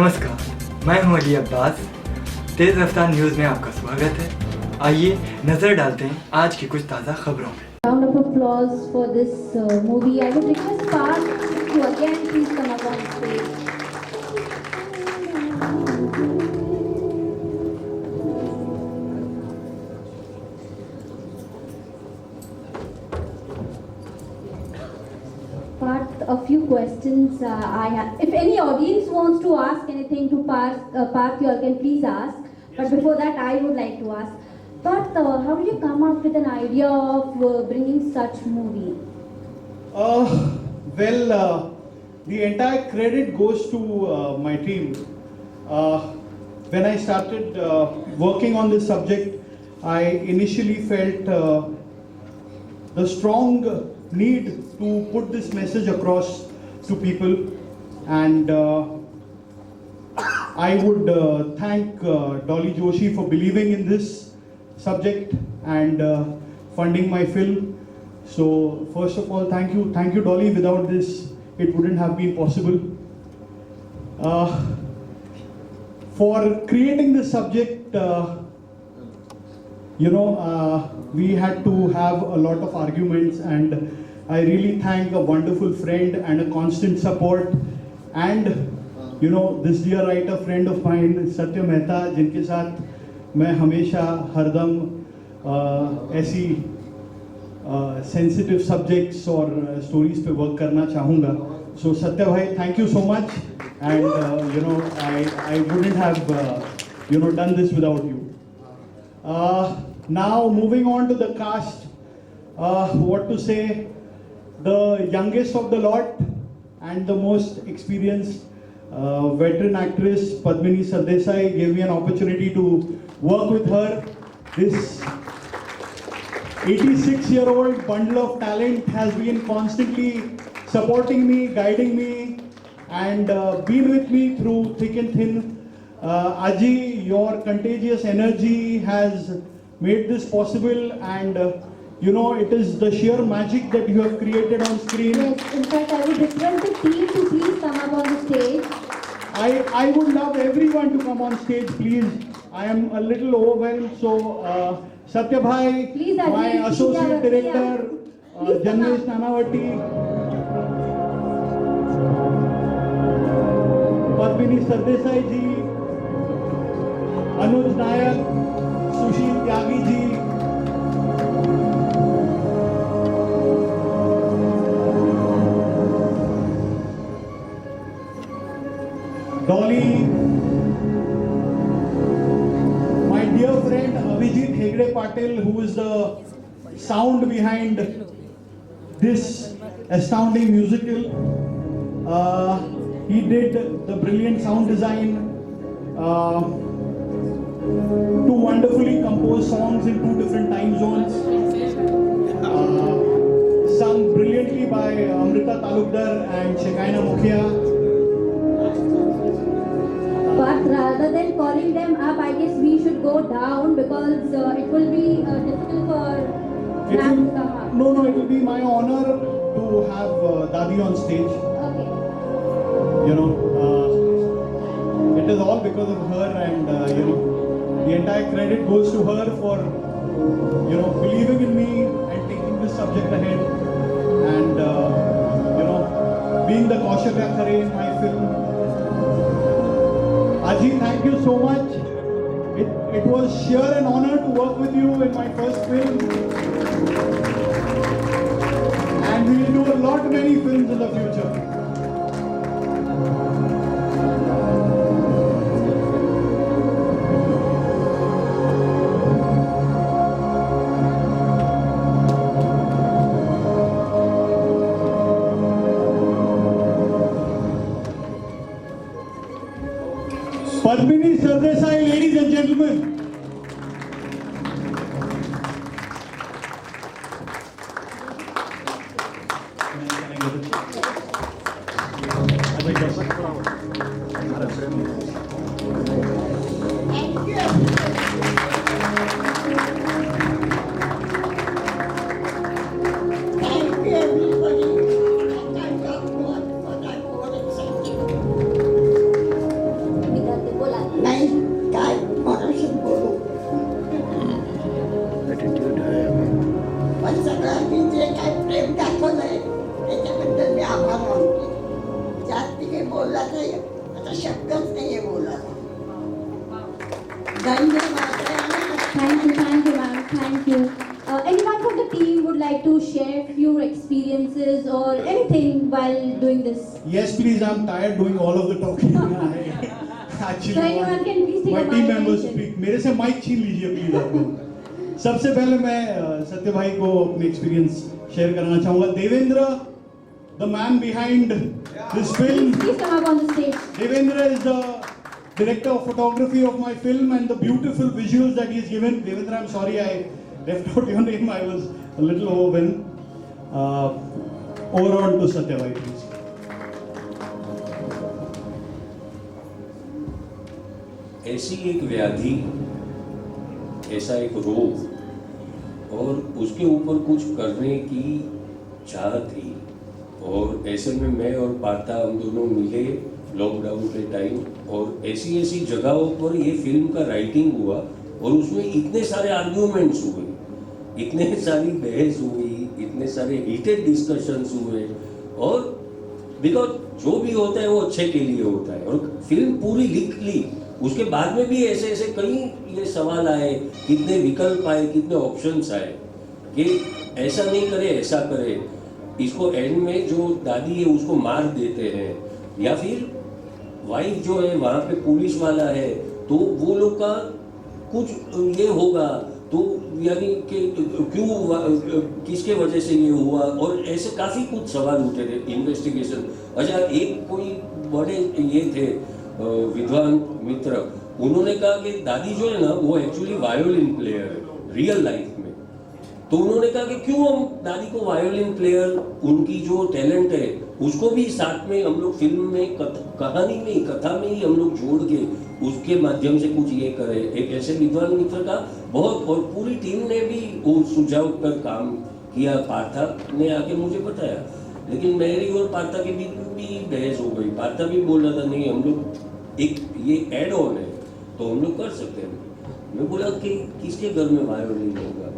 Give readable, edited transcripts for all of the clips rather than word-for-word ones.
नमस्कार, मैं हूं अली अब्बास। तेज़ रफ्तार न्यूज़ में आपका स्वागत है। आइए नज़र डालते हैं आज की कुछ ताज़ा खबरों में। Round of applause for this movie. I would request Parth to again please come up on stage. Parth, a few questions I have. If any audience wants to ask anything to Parth, you all can please ask. But before that, I would like to ask. Parth, how did you come up with an idea of bringing such movie? The entire credit goes to my team. When I started working on this subject, I initially felt the strong need to put this message across to people, and I would thank Dolly Joshi for believing in this subject and funding my film. So first of all, thank you Dolly. Without this, it wouldn't have been possible. For creating this subject, we had to have a lot of arguments, and I really thank a wonderful friend and a constant support, and this dear writer friend of mine, Satya Mehta, जिनके साथ मैं हमेशा हरदम ऐसी sensitive subjects और stories पे work करना चाहूँगा. So Satya bhai, thank you so much, and I wouldn't have done this without you. Now moving on to the cast, what to say? The youngest of the lot and the most experienced veteran actress Padmini Sardesai gave me an opportunity to work with her. This 86-year-old bundle of talent has been constantly supporting me, guiding me, and been with me through thick and thin. Aji, your contagious energy has made this possible, and it is the sheer magic that you have created on screen. Yes, in fact, I would request the team to please come up on the stage. I would love everyone to come on stage, please. I am a little overwhelmed, so Satya bhai, Please, my Ajay, associate please, director, please come Janmesh up. Nanavati, Padmini Sardesai ji, Anuj Nayak, Sushil Tyagi ji, Dolly, my dear friend Abhijit Hegde Patil, who is the sound behind this astounding musical. He did the brilliant sound design, two wonderfully composed songs in two different time zones, sung brilliantly by Amrita Talukdar and Shekaina Mukhia. But rather than calling them up, I guess we should go down because it will be difficult for them to come up. No, it will be my honor to have Dadi on stage. Okay. It is all because of her, and the entire credit goes to her for believing in me and taking this subject ahead, and being the Kaushal Khare in my film. Aji, thank you so much. It was sheer an honor to work with you in my first film, and we will do a lot many films in the future. Padmini Sardesai, ladies and gentlemen. मी जे काय प्रेम दाखवलंय त्याच्याबद्दल मी आभार मानते. जास्त काही बोलला तर आता शब्दच नाहीये बोलायला. धन्यवाद. Thank you, ma'am. Thank you. Anyone from the team would like to share few experiences or anything while doing this? Yes, please. I'm tired doing all of the talking. I actually So anyone can please take my a team mic members and- speak. मेरे से mic छीन लीजिए please आप लोग. सबसे पहले मैं सत्य भाई को अपने एक्सपीरियंस शेयर करना चाहूँगा. Devendra, the man behind this film. Please come up on the stage. Devendra is the director of photography of my film and the beautiful visuals that he's given. Devendra, I'm sorry I left out your name. I was a little overwhelmed. Over on to Satya Bhai, please. ऐसी एक व्याधि, ऐसा एक रोग और उसके ऊपर कुछ करने की चाह थी. और ऐसे में मैं और पाता हम दोनों मिले लॉकडाउन के टाइम और ऐसी ऐसी जगहों पर ये फिल्म का राइटिंग हुआ और उसमें इतने सारे आर्ग्यूमेंट्स हुए, इतने सारी बहस हुई, इतने सारे हीटेड डिस्कशंस हुए. और बिकॉज जो भी होता है वो अच्छे के लिए होता है और फिल्म पूरी लिख ली. उसके बाद में भी ऐसे ऐसे कई ये सवाल आए, कितने विकल्प आए, कितने ऑप्शंस आए कि ऐसा नहीं करे, ऐसा करे, इसको एंड में जो दादी है उसको मार देते हैं, या फिर वाइफ जो है वहाँ पे पुलिस वाला है तो वो लोग का कुछ ये होगा तो यानी कि क्यों, किसके वजह से ये हुआ. और ऐसे काफ़ी कुछ सवाल उठे थे. इन्वेस्टिगेशन. अच्छा, एक कोई बड़े ये थे विद्वान मित्र, उन्होंने कहा कि दादी जो है ना वो एक्चुअली वायोलिन प्लेयर है रियल लाइफ में. तो उन्होंने कहा कि क्यों हम दादी को वायोलिन प्लेयर, उनकी जो टैलेंट है उसको भी साथ में हम लोग फिल्म में कहानी में, कथा में ही हम लोग जोड़ के उसके माध्यम से कुछ ये करें. एक ऐसे विद्वान मित्र का बहुत, और पूरी टीम ने भी वो सुझाव पर काम किया. पार्था ने आके मुझे बताया, लेकिन मेरी और पार्था के बीच भी बहस हो गई. पार्था भी बोल रहा था नहीं हम लोग एक ये एड ऑन है तो हम लोग कर सकते हैं. मैं बोला कि किसके घर में वायोलिन होगा,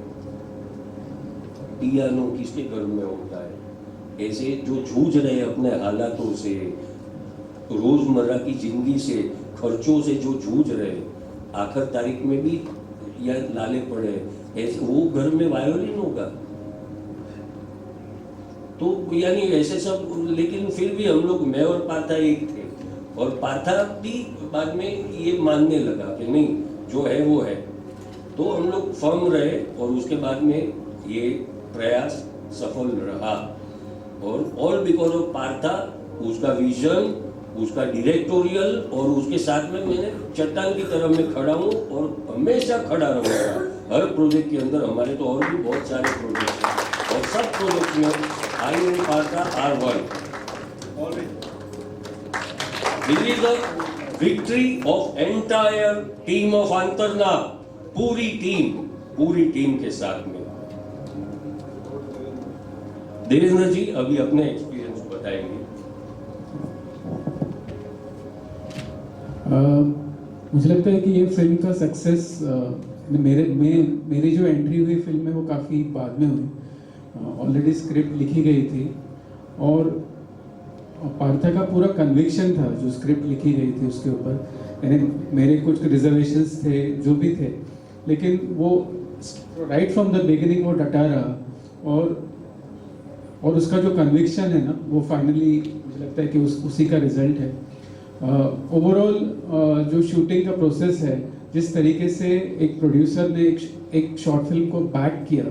पियानो किसके घर में होता है. ऐसे जो जूझ रहे अपने हालातों से, रोजमर्रा की जिंदगी से, खर्चों से जो जूझ रहे, आखिर तारीख में भी या लाले पड़े, ऐसे वो घर में वायोलिन होगा. तो यानी ऐसे सब. लेकिन फिर भी हम लोग, मैं और पार्था एक थे और पार्था भी बाद में ये मानने लगा कि नहीं जो है वो है. तो हम लोग फर्म रहे और उसके बाद में ये प्रयास सफल रहा. और ऑल बिकॉज ऑफ पार्था, उसका विजन, उसका डायरेक्टोरियल, और उसके साथ में मैंने चट्टान की तरह मैं खड़ा हूँ और हमेशा खड़ा रहूँगा हर प्रोजेक्ट के अंदर. हमारे तो और भी बहुत सारे प्रोजेक्ट हैं और सब प्रोजेक्ट में I and Partha are one. This is the victory of entire team of Antarna. पूरी टीम के साथ में. देवेंद्र जी अभी अपने एक्सपीरियंस बताएंगे. मुझे लगता है कि ये फिल्म का सक्सेस मेरी जो एंट्री हुई फिल्म में वो काफ़ी बाद में हुई. ऑलरेडी स्क्रिप्ट लिखी गई थी और पार्था का पूरा कन्विक्शन था जो स्क्रिप्ट लिखी गई थी उसके ऊपर. यानी मेरे कुछ रिजर्वेशंस थे जो भी थे, लेकिन वो राइट फ्रॉम द बिगिनिंग वो डटा रहा और उसका जो कन्विक्शन है ना वो फाइनली मुझे लगता है कि उसी का रिजल्ट है. ओवरऑल जो शूटिंग का प्रोसेस है, जिस तरीके से एक प्रोड्यूसर ने एक शॉर्ट फिल्म को बैक किया,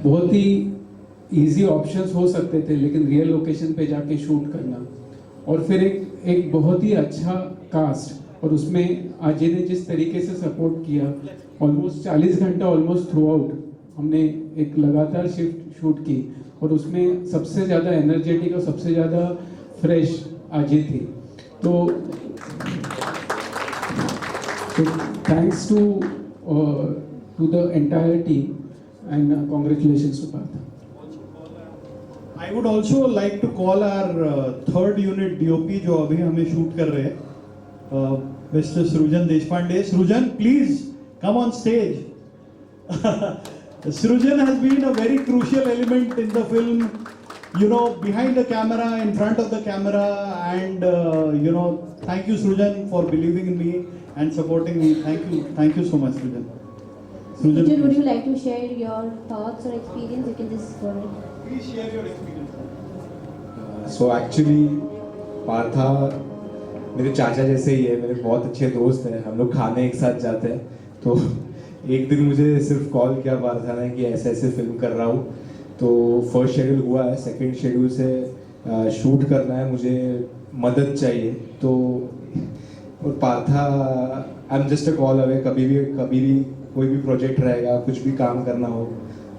बहुत ही इजी ऑप्शंस हो सकते थे, लेकिन रियल लोकेशन पे जाके शूट करना और फिर एक बहुत ही अच्छा कास्ट, और उसमें अजय ने जिस तरीके से सपोर्ट किया, ऑलमोस्ट 40 घंटा ऑलमोस्ट थ्रू आउट हमने एक लगातार शिफ्ट शूट की और उसमें सबसे ज़्यादा एनर्जेटिक और सबसे ज़्यादा फ्रेश अजय थी. तो thanks to the entire team and congratulations to Partha. I would also like to call our third unit DOP जो अभी हमें शूट कर रहे हैं, Mr. Srujan Deshpande. Srujan, please come on stage. Srujan has been a very crucial element in the film, you know, behind the camera, in front of the camera, and you know, thank you, Srujan, for believing in me and supporting me. Thank you so much, Srujan. Srujan, would please. you like to share your thoughts or experience? You can just go ahead. Please share your experience. So actually Partha मेरे चाचा जैसे ही है, मेरे बहुत अच्छे दोस्त हैं, हम लोग खाने एक साथ जाते हैं। तो एक दिन मुझे सिर्फ कॉल किया पार्था ने कि ऐसे ऐसे फिल्म कर रहा हूँ, तो फर्स्ट शेड्यूल हुआ है, सेकंड शेड्यूल से शूट करना है, मुझे मदद चाहिए। तो और Partha I am just a call away, कभी भी कोई भी प्रोजेक्ट रहेगा, कुछ भी काम करना हो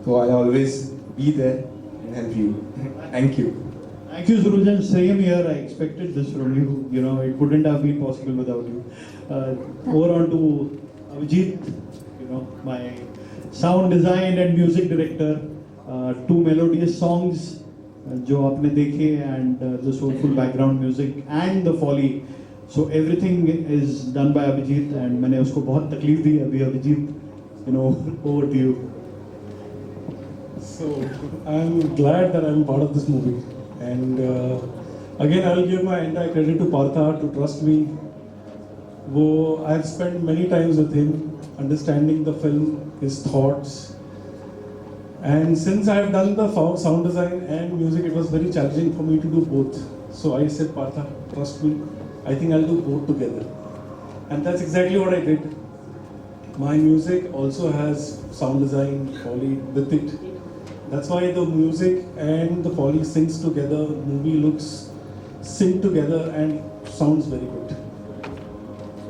तो I always be there and help you. Thank you. Thank you, Srujan. Same here. I expected this from you. You know, it couldn't have been possible without you. Over on to Abhijit, you know, my sound design and music director. Two melodious songs, जो आपने देखे, and the soulful background music and the foley. So everything is done by Abhijit, and मैंने उसको बहुत तकलीफ दी अभी Abhijit. You know, over to you. So I'm glad that I'm part of this movie. And again, I will give my entire credit to Partha to trust me. I've spent many times with him, understanding the film, his thoughts. And since I have done the sound design and music, it was very challenging for me to do both. So I said, Partha, trust me, I think I'll do both together. And that's exactly what I did. My music also has sound design, foley with it. That's why the music and the foley syncs together, the movie looks synced together and sounds very good.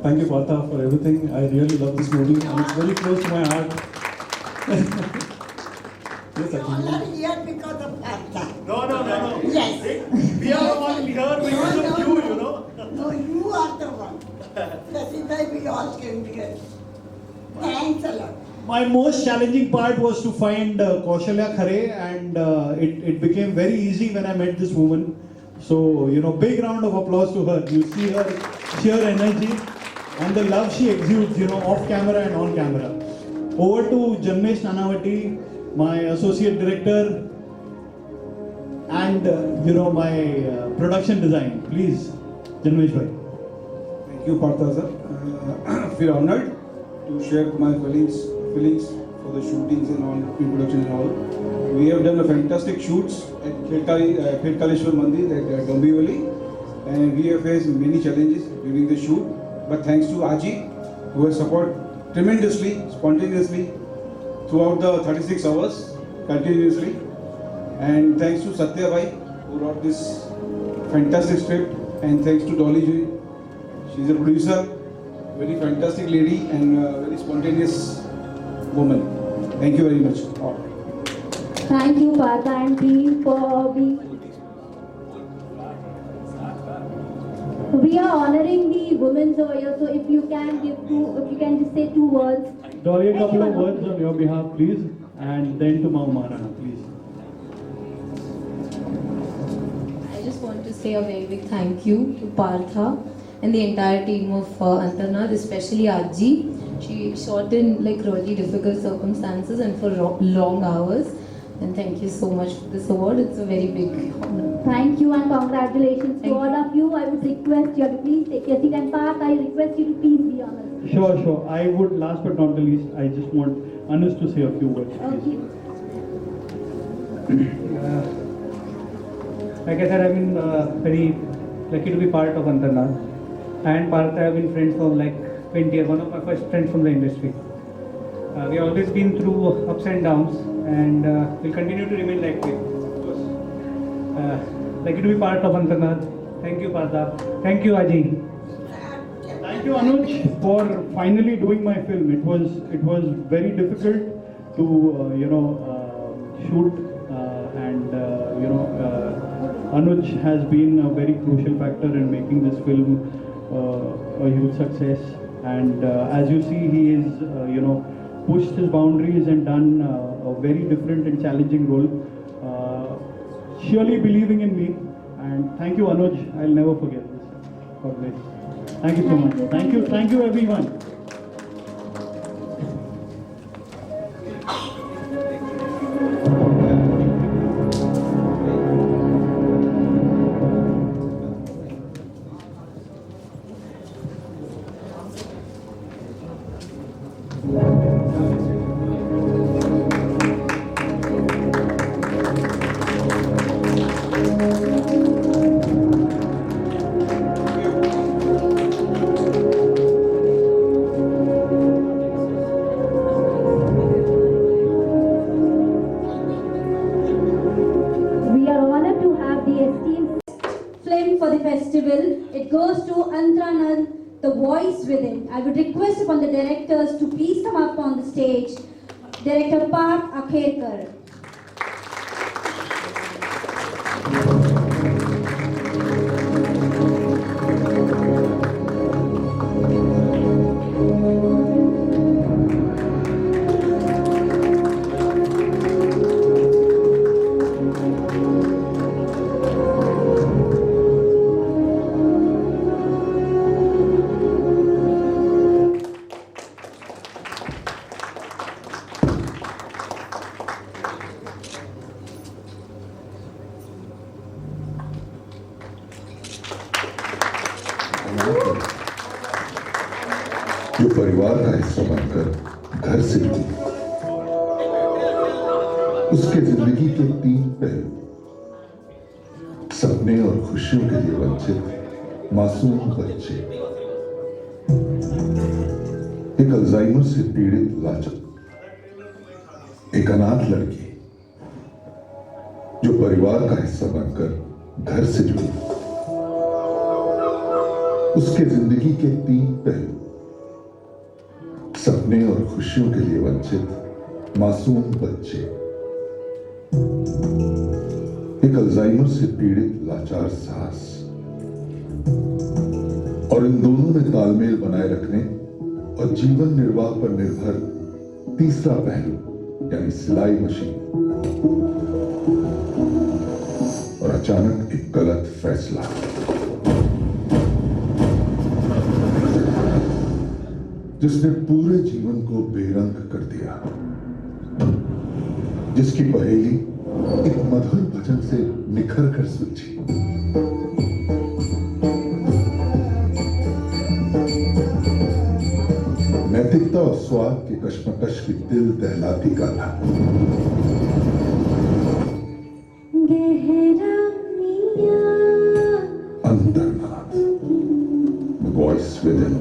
Thank you, Partha, for everything. I really love this movie and it's very close to my heart. Yes, We all Akhil. are here because of Partha. No. Yes. We are all here because of you, you know. No, you are the one. That is why we all came here. Thanks a lot. My most challenging part was to find Kaushalya Khare, and it became very easy when I met this woman. So, you know, big round of applause to her. You see her sheer energy and the love she exudes, you know, off camera and on camera. Over to Janmesh Nanavati, my associate director, and, you know, my production design. Please, Janmesh bhai. Thank you, Partha sir. I feel honored to share my feelings for the shootings and all, pre-production and all. We have done a fantastic shoots at Khetkaleshwar Mandir at Dombivli, and we have faced many challenges during the shoot. But thanks to Aji, who has supported tremendously, spontaneously throughout the 36 hours continuously, and thanks to Satya Bhai, who wrote this fantastic script, and thanks to Dolly Ji. She's a producer, very fantastic lady and very spontaneous woman. Thank you very much. Thank you, Partha and team, for being. We are honoring the women over here, so if you can just say two words. Dolly, a couple of words on your behalf, please, and then to Maharana, please. I just want to say a very big thank you to Partha and the entire team of Antarnath, especially Aji. She shot in like really difficult circumstances and for long hours. And thank you so much for this award. It's a very big honor. Thank you and congratulations Thank to all of you. I would request you to please take your seat, and Parth, I request you to please be honest. Sure. I would, last but not the least, I just want Anush to say a few words, please. Okay. Like I said, I've been very lucky to be part of Antarnath. And Partha, I've been friends for like 20 years, one of my first friends from the industry. We've always been through ups and downs, and we'll continue to remain like way. Lucky to be part of Antarnath. Thank you, Partha. Thank you, Aji. Thank you, Anuj, for finally doing my film. It was very difficult to shoot, and Anuj has been a very crucial factor in making this film a huge success. And as you see, he is pushed his boundaries and done a very different and challenging role. Surely believing in me, and thank you, Anuj. I'll never forget this. God bless. Thank you so much. Thank you, everyone. We are honored to have the esteemed film for the festival. It goes to Antranand, The Voice Within. I would request upon the directors to please come up on the stage. Director Parth Akherkar. जो परिवार का हिस्सा बनकर घर से जुड़ी, उसके जिंदगी के 3 पहलू, सपने और खुशियों के लिए वंचित मासूम बच्चे, एक अल्जाइमर से पीड़ित लाचार, एक अनाथ लड़की जो परिवार का हिस्सा बनकर घर से जुड़ी, उसके जिंदगी के 3 पहलू, सपने और खुशियों के लिए वंचित मासूम बच्चे, एक अल्जाइमर से पीड़ित लाचार सास, और इन दोनों में तालमेल बनाए रखने और जीवन निर्वाह पर निर्भर तीसरा पहलू यानी सिलाई मशीन, और अचानक एक गलत फैसला। जिसने पूरे जीवन को बेरंग कर दिया, जिसकी पहेली एक मधुर भजन से निखर कर सुलझी। नैतिकता और स्वाद की कश्मकश की दिल दहलाती गाथा। Antarnad, The Voice Within।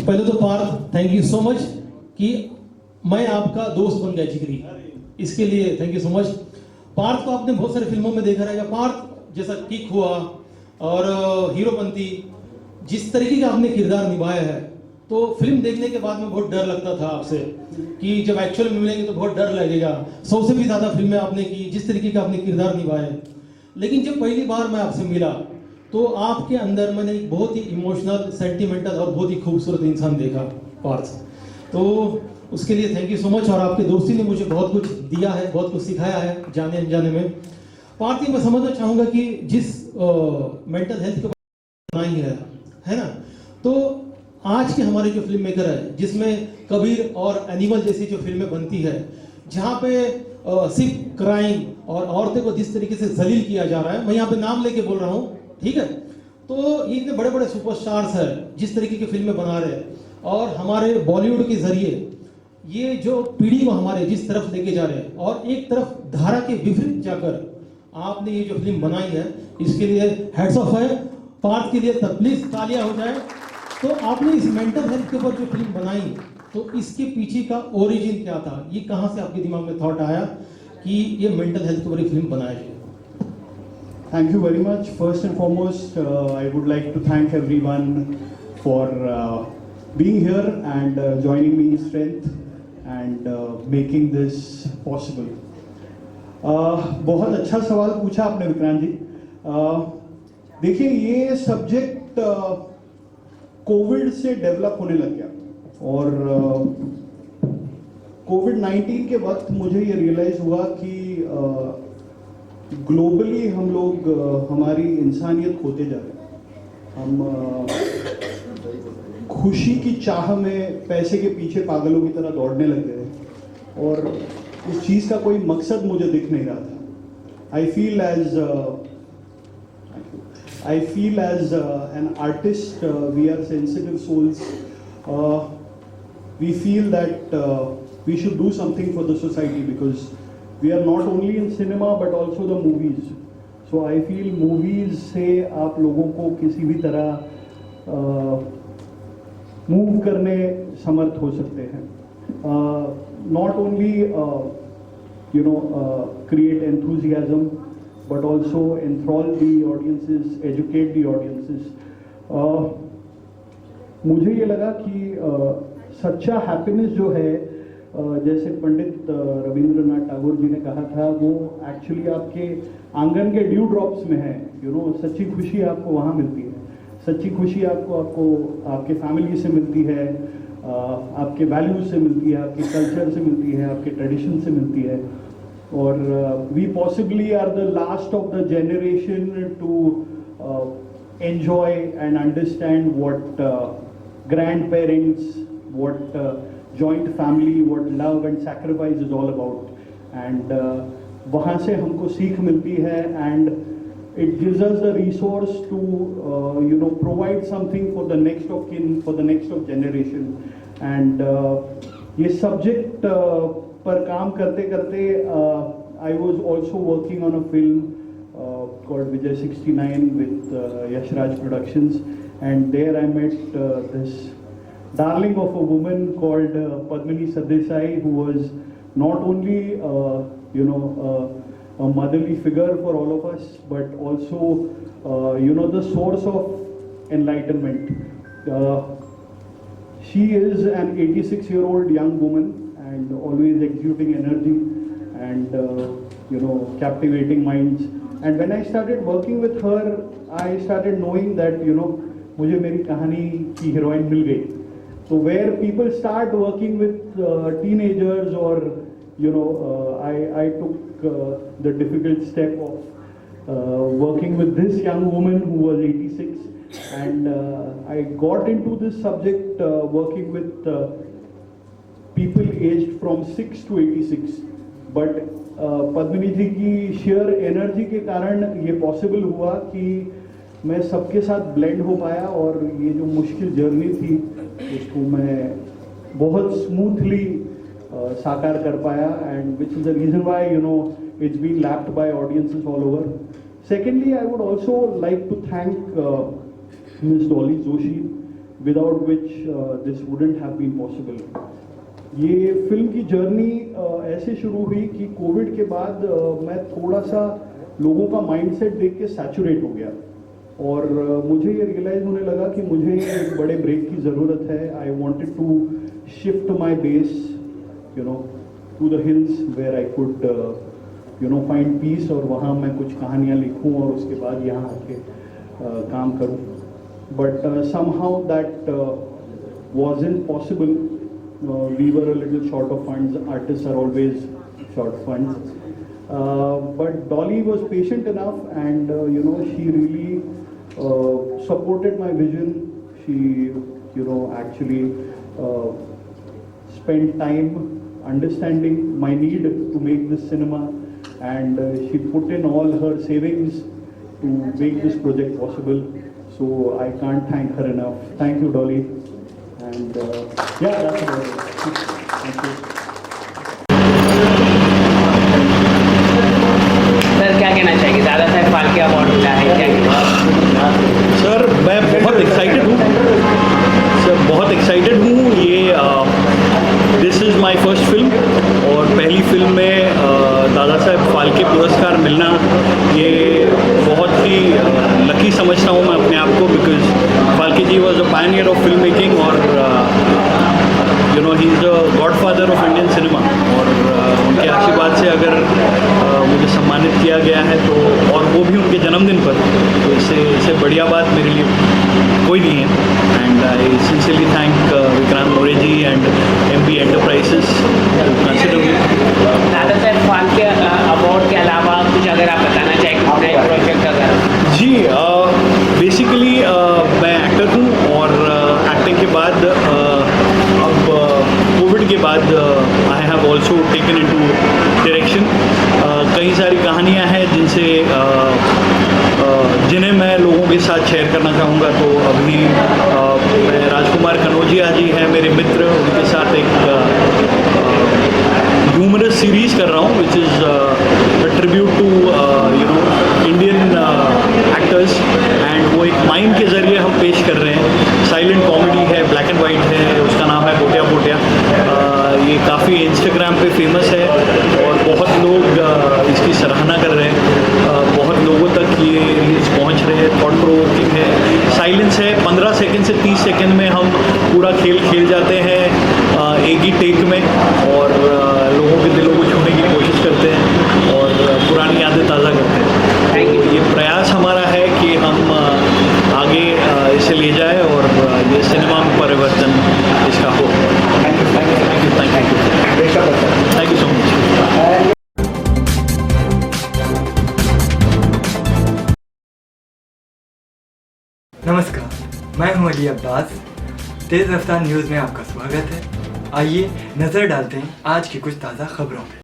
पहले तो Parth thank you so much कि मैं आपका दोस्त बन गया जिगरी, इसके लिए thank you so much. Parth को आपने बहुत सारी फिल्मों में देखा रहेगा। पार्थ जैसा किक हुआ और हीरोपंती, जिस तरीके का आपने किरदार निभाया है, तो फिल्म देखने के बाद में बहुत डर लगता था आपसे कि जब एक्चुअल में मिलेंगे तो बहुत डर लगेगा। 100 से भी ज़्यादा फिल्में आपने की, जिस तरीके का आपने किरदार निभाया। लेकिन जब पहली बार मैं आपसे मिला तो आपके अंदर मैंने एक बहुत ही इमोशनल, सेंटिमेंटल और बहुत ही खूबसूरत इंसान देखा पार्थ। तो उसके लिए थैंक यू सो मच। और आपकी दोस्ती ने मुझे बहुत कुछ दिया है, बहुत कुछ सिखाया है जाने अनजाने में। पार्थ, मैं समझना चाहूँगा कि जिस मेंटल हेल्थ के बनाई है ना, तो आज के हमारे जो फिल्म मेकर है, जिसमें कबीर और एनिमल जैसी जो फिल्में बनती है, जहाँ पे सिर्फ क्राइम और औरतें को जिस तरीके से जलील किया जा रहा है, मैं यहाँ पे नाम लेके बोल रहा हूँ, ठीक है। तो ये इतने बड़े बड़े सुपरस्टार्स हैं जिस तरीके की फिल्में बना रहे हैं, और हमारे बॉलीवुड के जरिए ये जो पीढ़ी को हमारे जिस तरफ लेके जा रहे हैं, और एक तरफ धारा के विपरीत जाकर आपने ये जो फिल्म बनाई है, इसके लिए हेड्स ऑफ है। पार्थ के लिए प्लीज तालियां हो जाए। तो आपने इस मेंटल हेल्थ के ऊपर जो फिल्म बनाई, तो इसके पीछे का ओरिजिन क्या था? ये कहाँ से आपके दिमाग में थॉट आया कि ये मेंटल हेल्थ के ऊपर फिल्म बनाया जाए? Thank you very much. First and foremost, I would like to thank everyone for being here and joining me in strength and making this possible. बहुत अच्छा सवाल पूछा आपने विक्रांत जी। देखिए, ये सब्जेक्ट कोविड से डेवलप होने लग गया और कोविड-19 के वक्त मुझे ये रियलाइज़ हुआ कि ग्लोबली हम लोग हमारी इंसानियत खोते जा रहे हैं। हम खुशी की चाह में पैसे के पीछे पागलों की तरह दौड़ने लग गए और इस चीज़ का कोई मकसद मुझे दिख नहीं रहा था। I feel as an artist, we are sensitive souls. We feel that we should do something for the society because we are not only in cinema but also the movies. So I feel movies से आप लोगों को किसी भी तरह move करने समर्थ हो सकते हैं. Not only create enthusiasm but also enthrall the audiences, educate the audiences. मुझे ये लगा कि सच्चा हैप्पीनेस जो है जैसे पंडित रविंद्रनाथ टैगोर जी ने कहा था वो एक्चुअली आपके आंगन के ड्यू ड्रॉप्स में है. सच्ची खुशी आपको वहाँ मिलती है. सच्ची खुशी आपको आपके फैमिली से मिलती है, आपके वैल्यूज से मिलती है, आपके कल्चर से मिलती है, आपके ट्रेडिशन से मिलती है. और we possibly are the last of the generation to enjoy and understand what grand parents, what joint family, what love and sacrifice is all about. And वहाँ से हमको सीख मिलती है and it gives us the resource to provide something for the next of kin, for the next of generation. And ये subject पर काम करते करते I was also working on a film called Vijay 69 with Yash Raj Productions, and there I met this darling of a woman called Padmini Sardesai, who was not only a motherly figure for all of us, but also, the source of enlightenment. She is an 86-year-old young woman and always exuding energy and, captivating minds. And when I started working with her, I started knowing that, मुझे मेरी कहानी की heroine मिल गई. So where people start working with teenagers or, I took the difficult step of working with this young woman who was 86, and I got into this subject working with people aged from 6 to 86. But Padmini जी की sheer energy के कारण ये possible हुआ कि मैं सबके साथ blend हो पाया और ये जो मुश्किल journey थी उसको मैं बहुत smoothly साकार कर पाया, and which is the reason why it's been lapped by audiences all over. Secondly, I would also like to thank Ms. Dolly Joshi, without which this wouldn't have been possible. ये film की journey ऐसे शुरू हुई कि Covid के बाद मैं थोड़ा सा लोगों का माइंडसेट देख के सैचुरेट हो गया और मुझे ये रियलाइज होने लगा कि मुझे एक बड़े ब्रेक की ज़रूरत है. I wanted to shift my base to the hills where I could find peace और वहाँ मैं कुछ कहानियाँ लिखूँ और उसके बाद यहाँ आके काम करूँ. But somehow that wasn't possible. We were a little short of funds. Artists are always short funds. But Dolly was patient enough, and she really supported my vision. She actually spent time understanding my need to make this cinema, and she put in all her savings to make this project possible. So I can't thank her enough. Thank you, Dolly. And that's about it. Thank you. Sir क्या कहना चाहिए? Dada Saheb Phalke award मिला है, क्या कहना? Sir मैं बहुत excited हूँ. This is my first film और पहली फिल्म में दादा साहेब फाल्के पुरस्कार मिलना ये बहुत ही लकी समझता हूँ मैं अपने आप को, because Phalke ji was a pioneer of film making और he is the godfather of Indian cinema. और उनके आशीर्वाद से अगर मुझे सम्मानित किया गया है तो, और वो भी उनके जन्मदिन पर, तो इससे बढ़िया बात मेरे लिए कोई नहीं है. And I sincerely thank Vikrant Karan Moreji and MB Enterprises to consider me. Dada Saheb Phalke award के अलावा कुछ अगर आप बताना चाहें नए प्रोजेक्ट अगर? जी बेसिकली मैं एक्टर हूँ और एक्टिंग के बाद अब कोविड के बाद I have also taken into direction. कई सारी कहानियाँ हैं जिन्हें मैं लोगों के साथ शेयर करना चाहूँगा। तो अभी मैं राजकुमार कनौजिया जी हैं मेरे मित्र, उनके साथ एक ह्यूमरस सीरीज़ कर रहा हूँ which is tribute to Indian actors and वो एक माइम के ज़रिए हम पेश कर रहे हैं। साइलेंट कॉमेडी है, ब्लैक एंड वाइट है, उसका नाम है बोटिया बोटिया। ये काफ़ी इंस्टाग्राम पे फेमस है और बहुत लोग इसकी सराहना कर रहे हैं। बहुत लोगों तक ये रील्स पहुंच रहे हैं। थॉट प्रोवोकिंग है, साइलेंस है। 15 सेकंड से 30 सेकंड में हम पूरा खेल जाते हैं एक ही टेक में और लोगों के दिलों को छूने की कोशिश करते हैं और पुरानी यादें ताज़ा करते हैं। तो ये प्रयास हमारा है कि हम आगे इसे ले जाए और ये सिनेमा में परिवर्तन इसका हो। Thank you so much. नमस्कार, मैं हूं अली अब्बास। तेज़ रफ्तार न्यूज़ में आपका स्वागत है। आइए नज़र डालते हैं आज की कुछ ताज़ा खबरों पे।